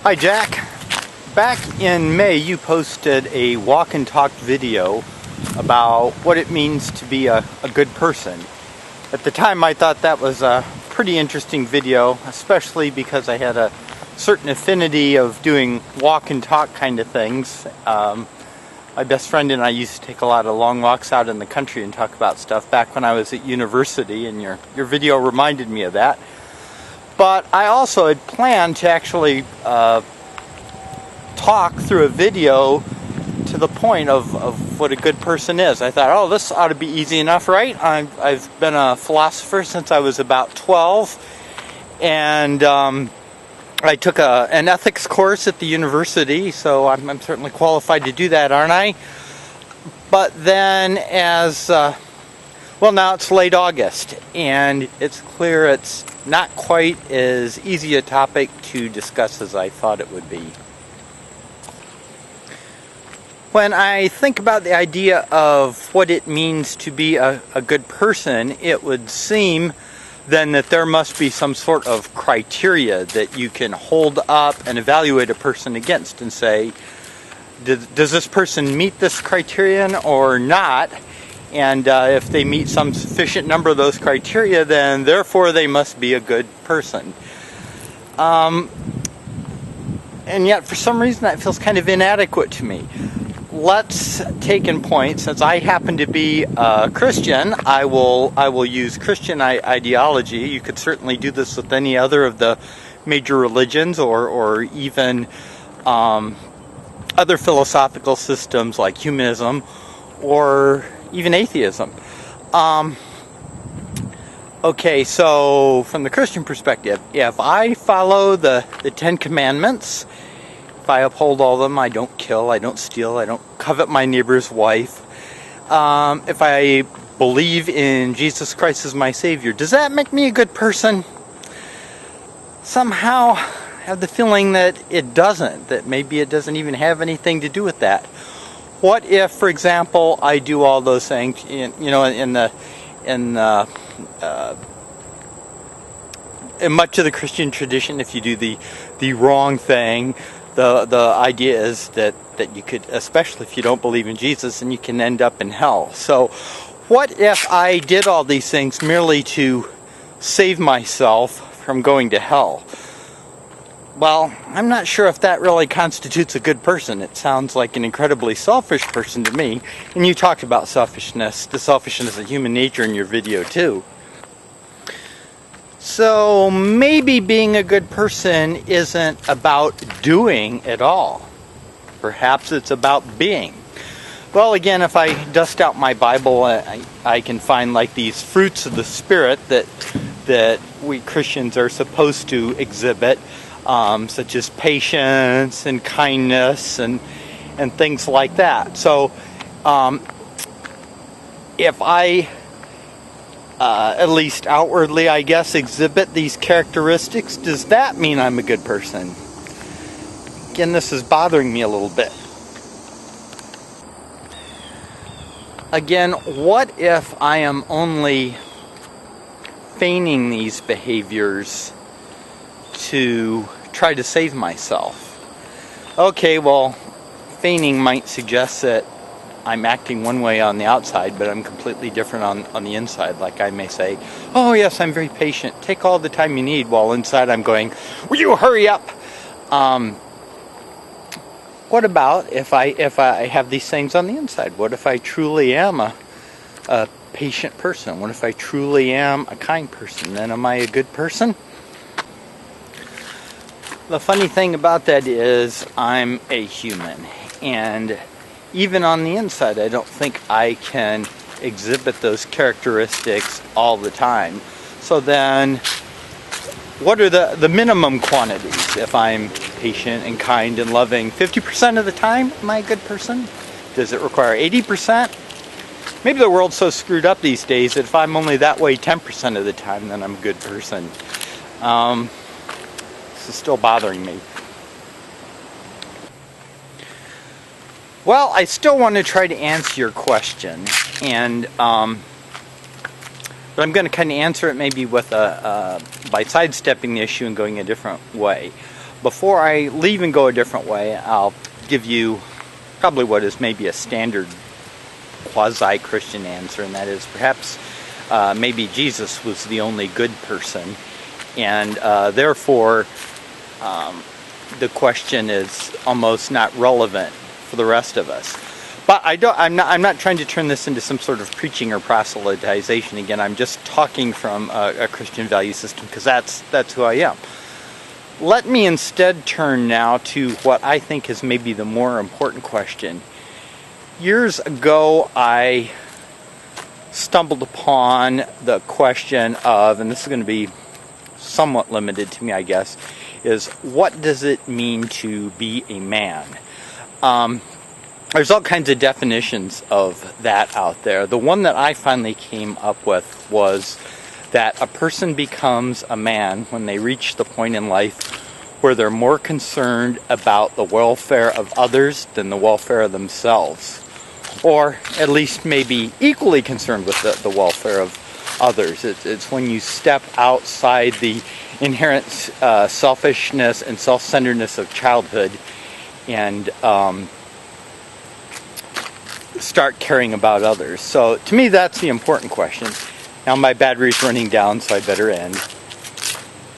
Hi Jack. Back in May you posted a walk and talk video about what it means to be a good person. At the time I thought that was a pretty interesting video, especially because I had a certain affinity of doing walk and talk kind of things. My best friend and I used to take a lot of long walks out in the country and talk about stuff back when I was at university, and your video reminded me of that. But I also had planned to actually talk through a video to the point of what a good person is. I thought, oh, this ought to be easy enough, right? I've been a philosopher since I was about 12, and I took an ethics course at the university, so I'm certainly qualified to do that, aren't I? But then well, now it's late August, and it's clear it's not quite as easy a topic to discuss as I thought it would be. When I think about the idea of what it means to be a good person, it would seem then that there must be some sort of criteria that you can hold up and evaluate a person against and say, does this person meet this criterion or not? And if they meet some sufficient number of those criteria, then therefore they must be a good person. And yet for some reason that feels kind of inadequate to me. Let's take in point, since I happen to be a Christian, I will use Christian ideology. You could certainly do this with any other of the major religions, or even other philosophical systems like humanism or even atheism. Okay, so from the Christian perspective, if I follow the Ten Commandments, if I uphold all of them, I don't kill, I don't steal, I don't covet my neighbor's wife, if I believe in Jesus Christ as my Savior, does that make me a good person? Somehow I have the feeling that it doesn't, that maybe it doesn't even have anything to do with that. What if, for example, I do all those things, in much of the Christian tradition, if you do the wrong thing, the idea is that you could, especially if you don't believe in Jesus, and you can end up in hell. So what if I did all these things merely to save myself from going to hell? Well, I'm not sure if that really constitutes a good person. It sounds like an incredibly selfish person to me. And you talked about selfishness, the selfishness of human nature in your video too. So maybe being a good person isn't about doing at all. Perhaps it's about being. Well, again, if I dust out my Bible, I can find like these fruits of the Spirit that we Christians are supposed to exhibit. Such as patience and kindness and things like that. So if I, at least outwardly, I guess, exhibit these characteristics, does that mean I'm a good person? Again, this is bothering me a little bit. Again, what if I am only feigning these behaviors to try to save myself? Okay, well, feigning might suggest that I'm acting one way on the outside, but I'm completely different on the inside. Like I may say, oh yes, I'm very patient, take all the time you need, while inside I'm going, will you hurry up? What about if I have these things on the inside? What if I truly am a patient person? What if I truly am a kind person? Then am I a good person? The funny thing about that is I'm a human, and even on the inside I don't think I can exhibit those characteristics all the time. So then what are the minimum quantities? If I'm patient and kind and loving 50% of the time, am I a good person? Does it require 80%? Maybe the world's so screwed up these days that if I'm only that way 10% of the time, then I'm a good person. This is still bothering me. Well, I still want to try to answer your question, and but I'm going to kind of answer it maybe with by sidestepping the issue and going a different way. before I leave and go a different way, I'll give you probably what is maybe a standard quasi-Christian answer, and that is perhaps maybe Jesus was the only good person, and therefore the question is almost not relevant for the rest of us. But I'm not trying to turn this into some sort of preaching or proselytization. Again, I'm just talking from a Christian value system, because that's who I am. Let me instead turn now to what I think is maybe the more important question. Years ago, I stumbled upon the question of, and this is going to be somewhat limited to me, I guess, is what does it mean to be a man? There's all kinds of definitions of that out there. The one that I finally came up with was that a person becomes a man when they reach the point in life where they're more concerned about the welfare of others than the welfare of themselves. Or at least maybe equally concerned with the welfare of others. It's when you step outside the inherent selfishness and self-centeredness of childhood and start caring about others. So to me, that's the important question. Now my battery's running down, so I better end.